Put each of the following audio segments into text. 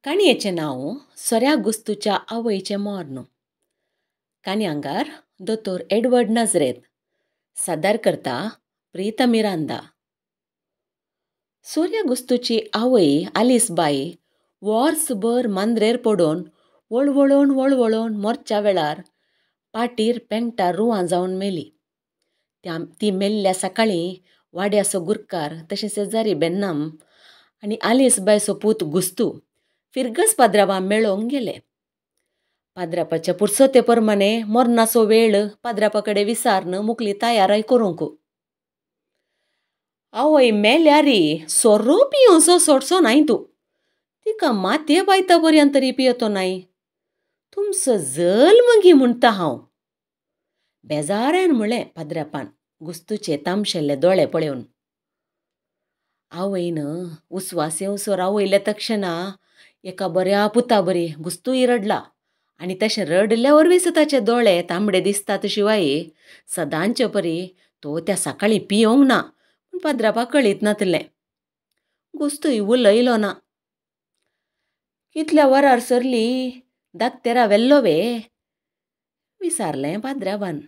काणयेचें नांव सोऱ्या गुस्तूच्या आवयचें मोर्न. काणयांगार दोतोर एडवर्ड नजरेत. सादर करता प्रीता मिरांदा. सोऱ्या गुस्तूची आवय आलिसबाई वर्सभर मांद्रेर पडून वळवळोन मोरच्या वेळार पाटीर पेंगटार रुवां जावन मेली. ती मेल्ल्या सकाळीं वाड्याचो गुरकार तशें शेजारी बेन्नाम आनी आलिसबायचो पूत गुस्तू फिरगस पाद्रावां मेळोंक गेले. पाद्रापाच्या पुरसोते प्रमाणे मोर्नाचो वेळ पाद्रापा कडेन विचारन मुकली तयाराय करूंक. आवय मेल्या रे, सोरो पियोसो सोडचो नाय तूं. तिका मातये बायता पर्यंत तरी पियेतो नाय. तुमचो जल्म घे म्हणटा हांव. बेजारान म्हळें पाद्रापान गुस्तूचे तामशेल्ले दोळे पळयोवन. आवयन उस्वास येवसोर आवयल्या तक्षणा एका बऱ्या पुता बरी गुस्तूय रडला आनी तशें रडल्या वरवीं ताचे दोळे तांबडे दिसतात शिवाय सदांचे परी तो त्या सकाळीं पियोंक ना पूण पाद्रापाक कळीत नातलें. गुस्तूय उलयलो ना. कितल्या वरार सरली, धाकटें रावेल्लो वे, विचारलें पाद्राबान.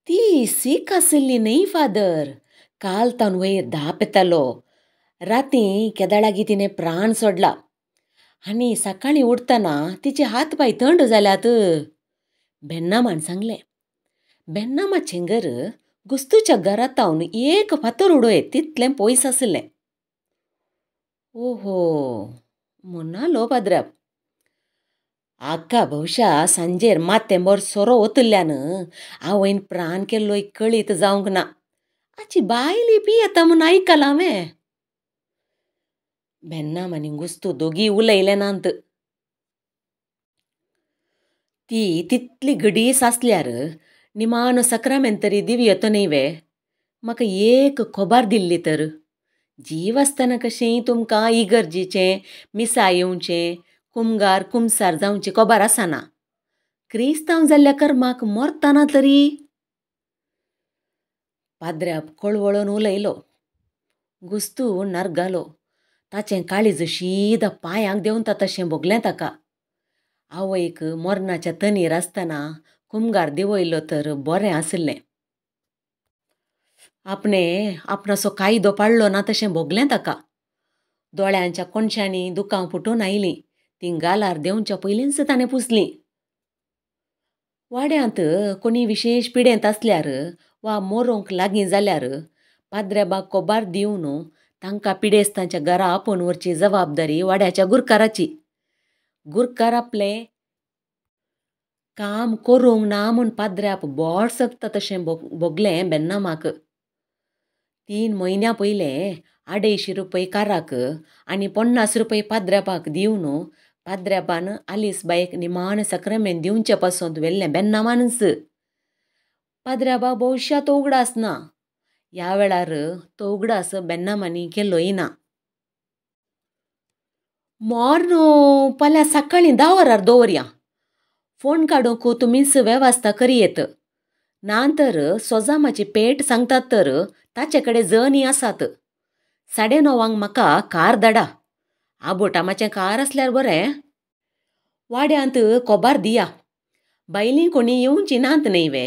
ती सीक आसली न्ही फादर, काल तावन वयर धाप येतालो. रातीं केदाळागी तिणें प्राण सोडला आनी सकाळीं उठतना तिचे हात पाय थंड जाल्यात, बेन्नामान सांगलें. बेन्नामाचें घर गुस्तूच्या घरातावन एक फातर उडोय तितलें पयस आसलें. ओहो म्हणलो पाद्राप. आख्खा भौशा सांजेर मातेंबर सोरो वतल्यान आवयन प्राण केल्लोय कळीत जावंक ना. आची बायली पियेता म्हूण आयकलां हांवें. बेन्नाम आनी गुस्तू दोगी उलयले नांत. ती तितली घडीस आसल्यार निमाणो सक्रामेंत तरी दिवयेतो न्ही वे. म्हाका एक खबर दिल्ली तर. जीव आसतना कशें तुमकां इगर्जीचें मिसा येवचें कुमगार कुमसार जावची खबर आसना. क्रिस्तांव जाल्ल्या कर्माक मरतना तरी. पाद्राप कळवळोन उलयलो. गुस्तू नरगालो. ताचें काळीज शीद पांयांक देंवता तशें भोगलें ताका. आवयक मोर्नाच्या तनीर आसतना कुमगार दिवयलो तर बरें आसलें. आपणाचो कायदो पाळ्ळो ना तशें भोगलें ताका. दोळ्यांच्या कोणशांनी दुकां फुटून आयलीं. तीं गालार देंवच्या पयलींच ताणें पुसलीं. वाड्यांत कोणी विशेश पिडेंत आसल्यार वा मोरूंक लागीं जाल्यार पाद्राबाक खबर दिवन तांकां पिडेस्तांच्या घरा आपोवन व्हरची जबाबदारी वाड्याच्या गुरकाराची. गुरकार आपलें काम करूंक ना म्हूण पाद्राप बोड सकता तशें भोगलें बेन्नामाक. 3 म्हयन्यां पयलें 250 रुपये काराक आनी 50 रुपये पाद्रापाक दिवन पाद्रापान आलिसबायक निमाण सक्रामेंत दिवचे पासून व्हेल्लें बेन्नामानच. पाद्राबा भौशा तो उगडास ना. ह्या वेळार तो उगडास बेन्नामानी केल्लोय ना. मोर्न फाल्यां सकाळीं 10 वरार दवरया. फोण काडूंक तुमीच वेवस्था करयेत. ना तर सोजामाची पेट सांगतात तर ताचे कडेन जणी आसात. 9:30 म्हाका कार धाडा. आबोटामाचें कार आसल्यार बरें. वाड्यांत खबर दिया. बायलीं कोणी येवची नात न्ही वे.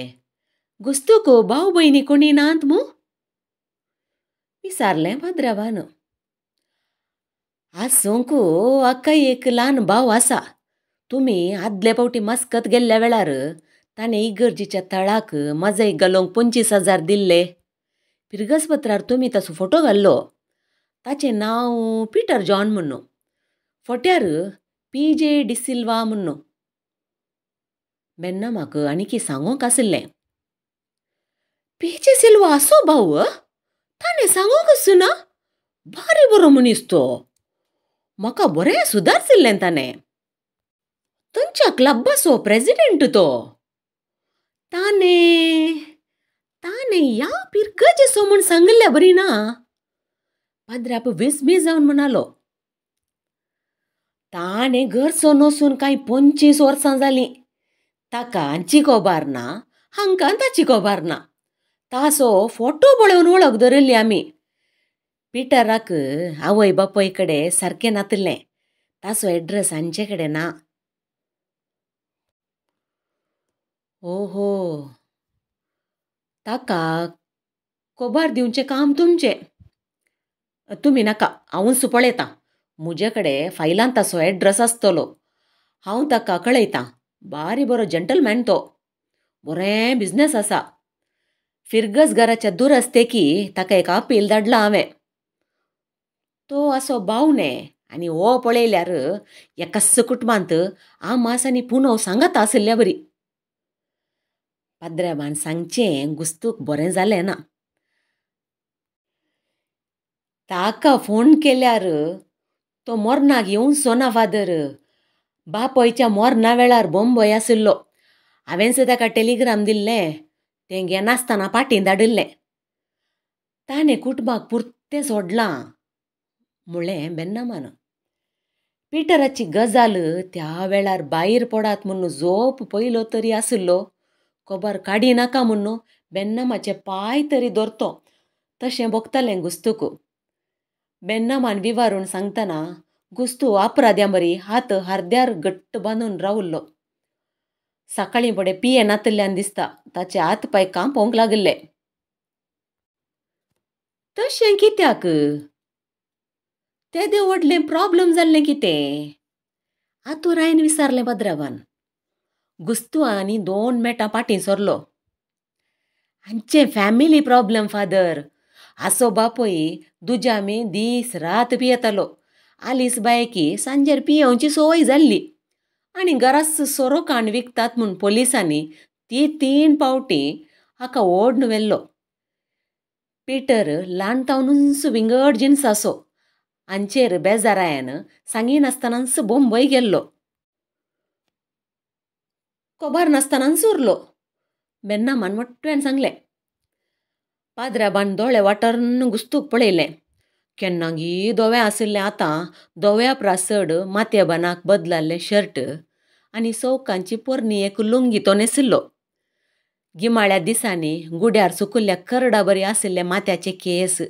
गुस्तूक भाव भयणी कोणी नात मू? विचारलें पाद्राबान. आसूंक आख्खा एक ल्हान भाव आसा. तुमी आदले फावटी मस्कत गेल्ल्या वेळार ताणें इगर्जीच्या तळाक मजाईक घालूंक 25,000 दिल्ले. फिरगसपत्रार तुमी ताचो फोटो घाल्लो. ताचें नांव पिटर जॉन म्हणून. फोट्यार PJ डिसिल्वा म्हणून. बेन्नामाक आनीक सांगूंक आसलें. PJ सिल्वा असो भाव? ताणें सांगूंकच ना. भारी बरो मनीस तो. म्हाका बरें सुदारसिल्लें ताणें. तांच्या क्लबाचो प्रेसिडेंट तो. ताणें ह्या पिरगजेचो म्हूण सांगल्या बरी ना. पाद्राप विस्मी जावन म्हणालो. ताणें घरचो नसून कांय 25 वर्सां जालीं. ताका हांची खबर ना, हांकां ताची खबर ना. ताचो फोटो पळोवन वळख धरली आमी. पिटराक आवय बापोय कडेन सारकें नातलें. ताचो एड्रेस हांचे कडेन ना. ओहो, ताका खबर दिवचें काम तुमचें. तुमी नाका, हांवूच पळयतां. म्हजे कडेन फायलांत ताचो एड्रेस आसतलो. हांव ताका कळयतां. बारी बरो जंटलमॅन तो. बरें बिझनेस आसा. फिर्गस घराच्या दुरस्तेकी ताका एक अपील धाडलां हांवें. तो असो बावणे आनी हो पळयल्यार एकाच कुटुंबांत आमास आनी पुनव सांगात आसल्या बरी. पाद्र्याबान सांगचें घुस्तूक बरें जालें ना. ताका फोन केल्यार तो मोर्नाक येवचो ना फादर. बापोयच्या मोर्ना वेळार बॉम्बय आसलो. हांवेंच ताका टेलिग्राम दिल्लें. तें घेनासतना पाटीं धाडिल्लें. ताणें कुटुंबाक पुर्तें सोडलां म्हळें बेन्नामान. पिटराची गजाल त्या वेळार भायर पडात म्हूण जोप पयलो तरी आसलो. खबर काडी नाका म्हूण बेन्नामाचे पांय तरी धरतो तशें बगतलें घुस्तूक. बेन्नामान विवारून सांगतना घुस्तू अपराद्यां बरी हात हार्द्यार घट्ट बांदून रावल्लो. सकाळीं फुडें पिये नातल्ल्यान दिसता ताचे हात पांय कांपोंक लागले. तशें कित्याक? तेदें व्हडलें प्रॉब्लम जाल्लें कितें? आतुरायेन विचारलें पाद्र्याबान. घुस्तू आनी 2 मेटां फाटीं सरलो. हांचें फॅमिली प्रॉब्लम फादर. आसो बापोय दुजामी दीस रात पियेतालो. आलीस बायकी सांजेर पियोवची संवय जाल्ली. आनी घरास सोरो काण विकतात म्हूण पोलिसांनी ती 3 फावटी हाका ओडून व्हेल्लो. पिटर ल्हानतावनूच विंगड जिन्साचो. हांचेर बेजारायन सांगिनासतनाच बॉम्बय गेल्लो. खबर नासतनाच उरलो. बेन्नामान मोट्ट्यान सांगलें. पाद्र्याबान दोळे वाटरन घुस्तूक पळयलें. केन्नागी धवें आसलें आतां धव्या प्रासड माथ्येबानाक बदलाल्लें शर्ट आनी सवकांची पोरणी एक लुंगी तो न्हेसिल्लो. गिमाळ्या दिसांनी गुड्यार सुकल्ल्या करडा बरी आसले माथ्याचे केस.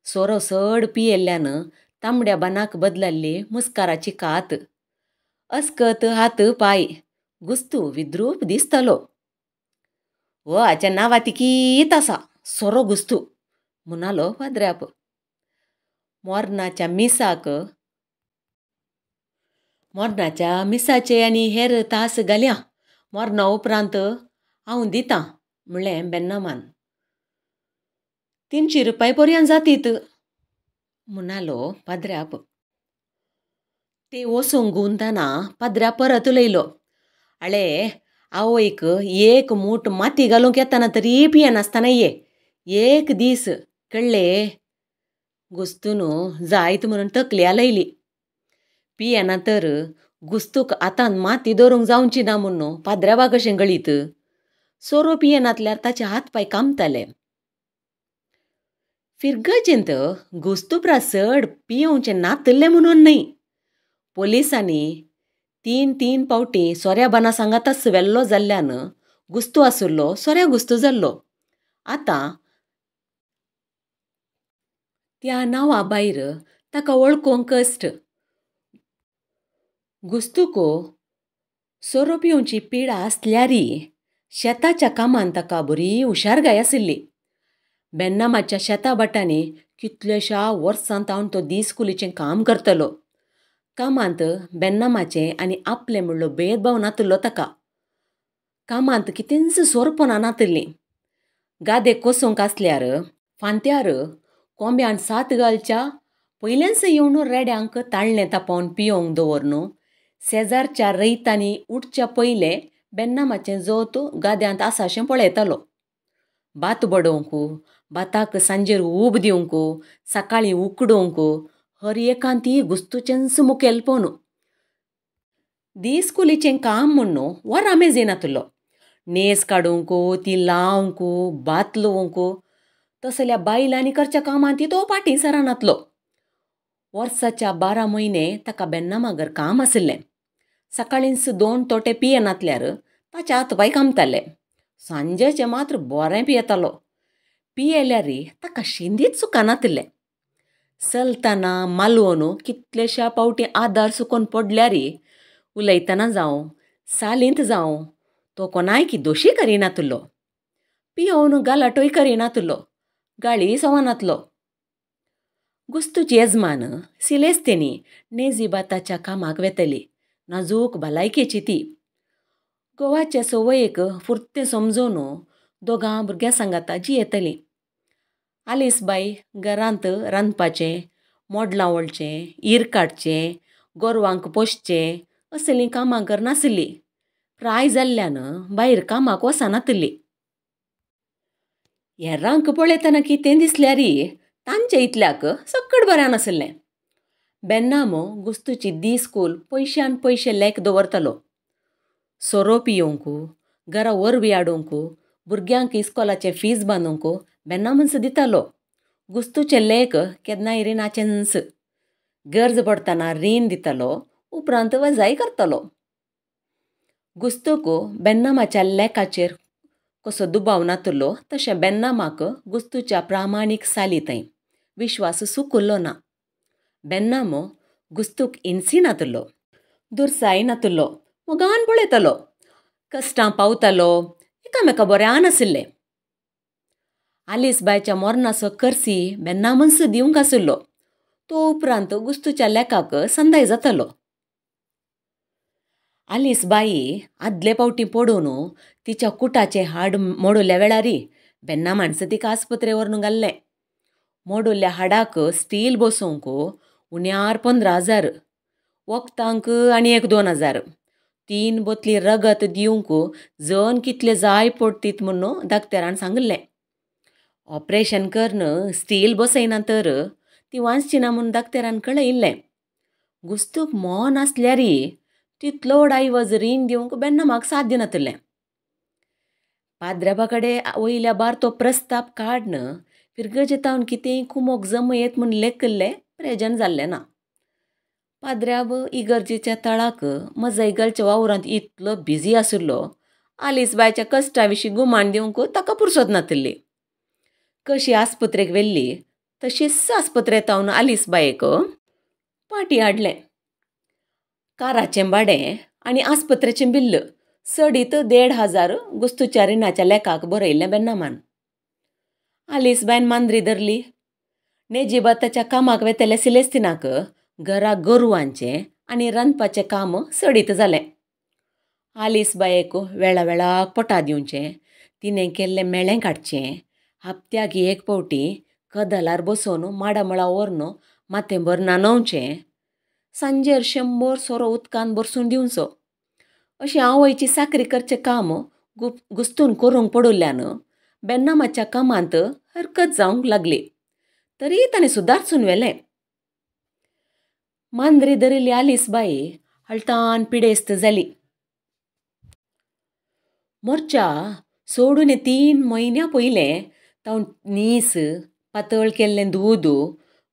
सोरो चड पियेल्ल्यान तांबड्या बानाक बदलाल्ली मुस्काराची कात. अस्कत हात पांय. घुस्तू विद्रूप दिसतालो. हो हाच्या नांवां तिकीत आसा सोरो घुस्तू म्हणालो पाद्र्याप. मोर्नाच्या मिसाचे आनी हेर तास घालया. मोर्ना उपरांत हांव दितां म्हणलें बेन्नामान. 300 रुपया पर्यंत जातीत म्हणालो पाद्र्याप. ते वसूंक गुंतना पाद्र्याप परत उलयलो. आळे आवयक 1 मूठ माती घालूंक येताना तरी पियेनासतना ये. 1 दीस कळ्ळें. घुस्तून जायत म्हणून तकली आलयली. पियेना तर घुस्तूक आतां माती धरूंक जावची ना म्हणून पाद्र्याबा कशें गळीत. सोरो पियेनातल्यार ताचे हात पांय कामताले. फिरगचेंत घुस्तू प्रासड पियोवचें नातल्लें म्हणून न्हय. पोलिसांनी 3 फावटी सोऱ्या बाना सांगाताच व्हेल्लो जाल्ल्यान घुस्तू आसलो सोऱ्या घुस्तू जाल्लो. आतां त्या नांवा भायर ताका वळखूंक कश्ट. घुस्तूक सोरो पिवची पिडा आसल्यारी शेताच्या कामान ताका बरी हुशारगाय आशिल्ली. बेन्नामाच्या शेता बाटांनी कितल्याश्या वर्सां तावन तो दीस कुलीचें काम करतलो. कामांत बेन्नामाचें आनी आपलें म्हणलो भेदभाव नातलो ताका. कामांत कितेंच सोरपणां नातलीं. गादेक कोसूंक आसल्यार फांत्यार कोंब्यान सात घालच्या पयलेंच येवन रेड्यांक ताळणें तापोवन पियोंक दवरून शेजारच्या रैतांनी उठच्या पयलें बेन्नामाचें जोत गाद्यांत आसाशें पळयतालो. भात बडोवंक, भाताक सांजेर ऊब दिवंक, सकाळीं उकडोवंक हर एकान ती घुस्तूचेंच मुखेलपण. दीस कुलीचें काम म्हणून वरां मेजेनातलो. नेस काडूंक, ती लावंक, भात लुवंक तसल्या बायलांनी करच्या कामांत तो फाटीं सरानातलो. वर्साच्या 12 म्हयने ताका बेन्नामागर काम आसलें. सकाळींच 2 तोटे पियेनातल्यार ताचे हात पांय कामताले. सांजेचें मात्र बरें पियेतालो. पियेल्यार ताका शिंदीत सुकानातलें. चलतना मालवून कितलेशा पावटी आदार सुकोन पडल्यारी उलयतना जावं सालींत जावं तो कोणाय की दोशी करिनातलो पियोवन गालाटोय करिनातलो गाळी सवनातलो. गुस्तूची येजमान सिलेस्तेनी नेजिबाताच्या कामाक वेतली. नाजूक भलायकेची ती. गोवाचे सवयेक फुर्तें समजून दोगां भुरग्यां सांगाता जी येतली. आलीसबाई घरांत रांदपाचें, मोडलां वळचें, ईर काडचें, गोरवांक पोसचें असलीं कामां करनासली. प्राय जाल्ल्यान भायर कामाक वचनातली. हेरांक पळयतना कितें दिसल्यारी तांचे इतल्याक सकट बरें नासलें. बेन्नामो गुस्तूची दिसकूल पयशान पयशे लेक दवरतलो. सोरो पियोवंक, घरा वरवीं हाडूंक, भुरग्यांक इस्कोलाचे फीज बांदूंक बेन्नामन्स दितालो. गुस्तूचे लेक केन्नाय रिणाचेंस. गरज पडटना रीण दितालो, उपरांत वजाय करतालो. गुस्तूक बेन्नामाच्या लेकाचेर कसो दुबाव नातलो तशें बेन्नामाक गुस्तूच्या प्रामाणीक सालीताय विश्वास सुकुल्लो ना. बेन्नामो गुस्तूक इंसिनातलो, दुरसाय नातलो, मोगान पळयतलो, कश्टां पावतालो, एकामेका बऱ्यान आसले. आलीसबायच्या मोरणाचो करसी बेन्नामन्स दिवंक आसलो. तो उपरांत गुस्तूच्या लेकाक संदाय जातालो. आलीसबाई आदले पावटी पडून तिच्या कुटाचें हाड मोडुल्ल्या वेळारी बेन्नामानस तिका आस्पत्रे व्हरून घाल्लें. मोडुल्ल्या हाडाक स्टील बसोवंक उण्यार 15,000, वखदांक आनी 2,000, 3 बोतली रगत दिवंक जण कितले जाय पडटीत म्हणून दाक्तरान सांगलें. ऑपरेशन करून स्टील बसयना तर ती वाचची ना म्हणून दाक्तरान कळयल्लें. गुस्तूक मोन आसल्यारी तितलो डायवज रीण दिवंक बेन्नामाक साध्य नातलें. पाद्रेबा कडेन वयल्या बार तो प्रस्ताप काडन फिरगजेतावन कितेंय कुमोक जमयत म्हूण लेखल्लें प्रेजन जाल्लें ना. पाद्र्याब इगर्जेच्या तळाक मजाय घालच्या वावरांत इतलो बिजी आसलो, आलीसबायच्या कश्टा विशीं गुमान दिवंक ताका पुरसोत नातली. कशी आस्पत्रेक व्हेल्ली तशीच आस्पत्रेंत आलीसबायेक पाटी हाडलें. काराचें भाडें आनी आस्पत्रेचें बिल्ल सडीत 1,500 गुस्तूच्या रिणाच्या लेकाक बरयल्लें बेन्नामान. आलीसबायन मांद्री धरली. नेजिबाताच्या कामाक वेतल्या सिलेस्तिनाक घरा गोरवांचें आनी रांदपाचें काम सडीत जालें. आलीसबायेक वेळावेळाक पोटा दिवचें, तिणें केल्लें मेळें काडचें, हप्त्याक एक पावटी कदलार बसोवन माडामळा व्हरून माथेंभर न्हाणोवचें, सांजेर 100 सोरो उदकान भरसून दिवचो. अशी आवयची साकरी करचें काम गुस्तून करूंक पडुल्ल्यान बेन्नामाच्या कामांत हरकत जावंक लागली. तरी ताणें सुदारचून व्हेलें. मांद्री धरिल्ली आलीसबाई हळटान पिडेस्त जाली. मोर्चा सोडून 3 म्हयन्या पयलें तावन नीस, पातळ केल्लें दूद,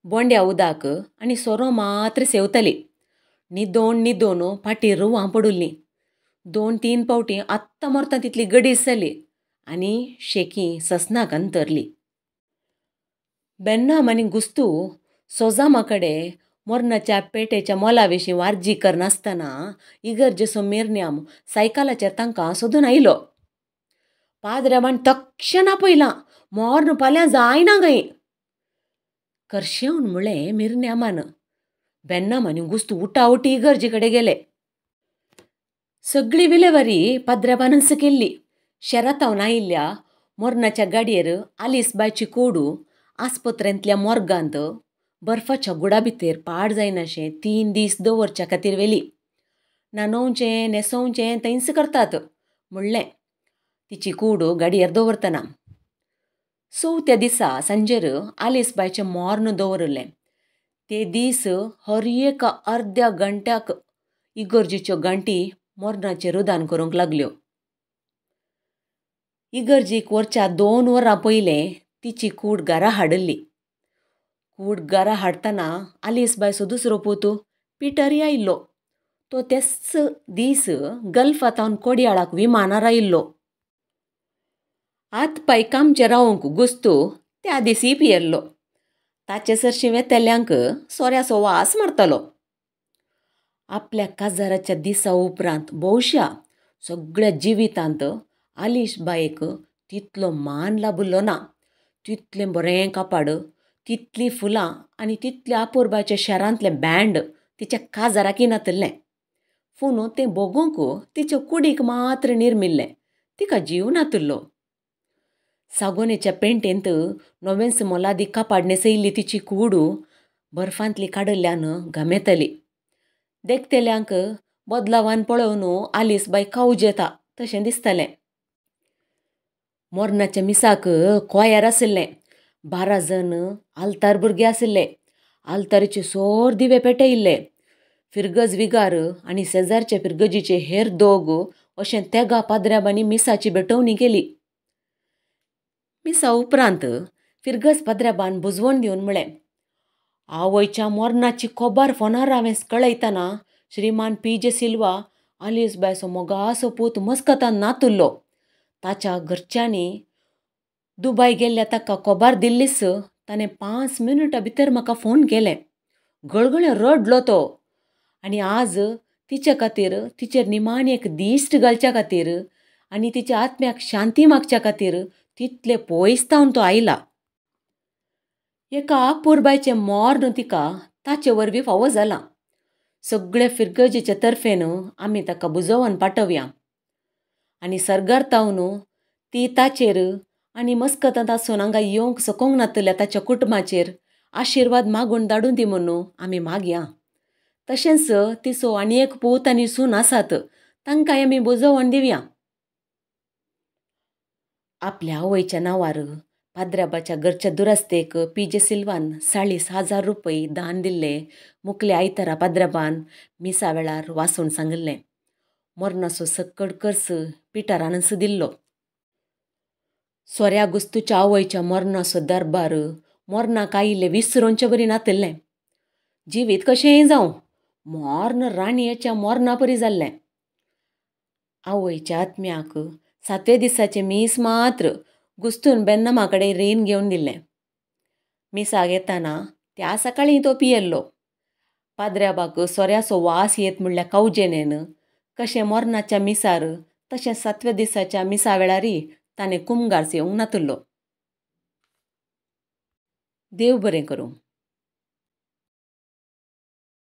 बोंड्या उदक आनी सोरो मात्र सेवताली. न्हिदोवन फाटीर रुवां पडुल्लीं. 2-3 पावटी आत्तां मोरता तितली गडीस जाली आनी शेकी ससनाक अंतरली. बेन्नाम आनी गुस्तू सोजामा कडेन मोरणाच्या पेटेच्या मोला विशीं वार्जी करनासतना इगर्जेचो मिरण्याम सायकलाचेर तांकां सोदून आयलो. पाद्रेबान तक्षण आपयलां, मोर्न फाल्यां जायना गई. करशेवन म्हळें मिरण्यामान. बेन्नाम आनी गुस्तू उटावटी इगर्जे कडेन गेले. सगळी विलेवारी पाद्रेबानच केल्ली. शेरातावन आयिल्ल्या मोरणाच्या गाडयेर आलीसबायची कोडू आस्पत्रेंतल्या मोर्गांत बर्फाच्या गुडा भितर पाड जायनाशें 3 दीस दवरच्या खातीर व्हेली. न्हाणोवचें न्हेसोवचें थंयच करतात म्हणलें तिची कूड गाडयेर दवरतना. 4थ्या दिसा सांजेर आलीसबायचें मोर्न दवरलें. ते दीस हर एक अर्द्या घंट्याक इगर्जेच्यो घंटी मोर्नाचेर रुदान करूंक लागल्यो. इगर्जीक वरच्या 2 वरां पयलें तिची कूड घरा हाडली. कूड घरा हाडटना आलीसबायचो दुसरो पोतू पिटरय आयिल्लो. तो तेच दीस गल्फातावन कोडयाळाक विमानार आयिल्लो. हात पांय कामचे रावंक गुस्तू त्या दिसी पियेल्लो. ताचे सरशी वेतेल्ल्यांक सोऱ्याचो वास मारतलो. आपल्या काजाराच्या दिसा उपरांत भोवश्या सगळ्या जिवितांत आलीश बायेक तितलो मान लाभिल्लो ना. तितलें बरें कापाड, तितलीं फुलां आनी तितल्या अपुर्बाच्या शारांतलें बँड तिच्या काजाराकी नातिल्लें. पूण तें बगूंक तिच्या कुडीक मात्र निर्मिल्लें. तिका जीव नातिल्लो. सागोनेच्या पेंटेंत नवेंच मोलादी कापाड न्हेसयिल्ली तिची कूड बर्फांतली काडिल्ल्यान घामेतली. देखतेल्यांक बदलावान पळोवन आलीसबाई कावूज येता तशें दिसतालें. मोर्नाच्या मिसाक कोयार आशिल्लें. 12 जण आलतार भुरगे आशिल्ले. आलतारीचे सोर दिवे पेटयिल्ले. फिरगज विगार आनी शेजारचे फिरगजीचे हेर दोग अशें तेगा पाद्र्याबांनी मिसाची भेटवणी केली. मिसा उपरांत फिरगज पाद्र्याबान बुजवण दिवन म्हळें, आवयच्या मोर्नाची खबर फोनार हांवें कळयतना श्रीमान P.J. सिल्वा आलीसबायचो मोगासो पूत मस्कतान नातुल्लो. ताच्या घरच्यांनी दुबाय गेल्ल्या ताका खबर दिल्लीच ताणें 5 मिनटां भितर म्हाका फोन केलें. गळगळें रडलो तो. आनी आज तिचे खातीर तिचेर निमाणी एक दिश्ट घालच्या खातीर आनी तिच्या आत्म्याक शांती मागच्या खातीर तितले पयसतावन तो आयला. एका अपुरबायचें मोर्न तिका ताचे वरवीं फावो जालां. सगळे फिरगजीचे तर्फेन आमी ताका बुजोवन पाठवया. आनी सरगारतावन ती ताचेर आनी मस्कतांत आसून हांगा येवंक सोकोंक नातल्या ताच्या कुटुंबाचेर आशिर्वाद मागून धाडून दी म्हणून आमी मागया. तशेंच तिचो आनी एक पूत आनी सून आसात तांकांय आमी बुजोवण दिवया. आपल्या आवयच्या नांवार पाद्र्याबाच्या घरच्या दुरस्तेक P.J. सिल्वान 40,000 रुपये दान दिल्ले मुखल्या आयतारा पाद्र्याबान मिसा वेळार वासून सांगलें. मोर्नाचो सक्कड खर्च पिटारानच दिल्लो. सोऱ्या गुस्तूच्या आवयच्या मोर्नाचो दरबार मोर्नाक आयिल्लें विसरोवचे बरी नातिल्लें. जिवीत कशेंय जावं मोर्न राणयेच्या मोर्ना परी जाल्लें. आवयच्या आत्म्याक 7व्या दिसाचें मीस मात्र घुस्तून बेन्नामा कडेन रेन घेवन दिल्लें. मिसाक येताना त्या सकाळीं तो पियेल्लो. पाद्र्याबाक सोऱ्याचो वास येत म्हणल्या कावजेनेन कशें मोर्नाच्या मिसार तशें 7व्या दिसाच्या मिसा वेळारी ताणें कुमगार येवंक नातिल्लो. देव बरें करूं.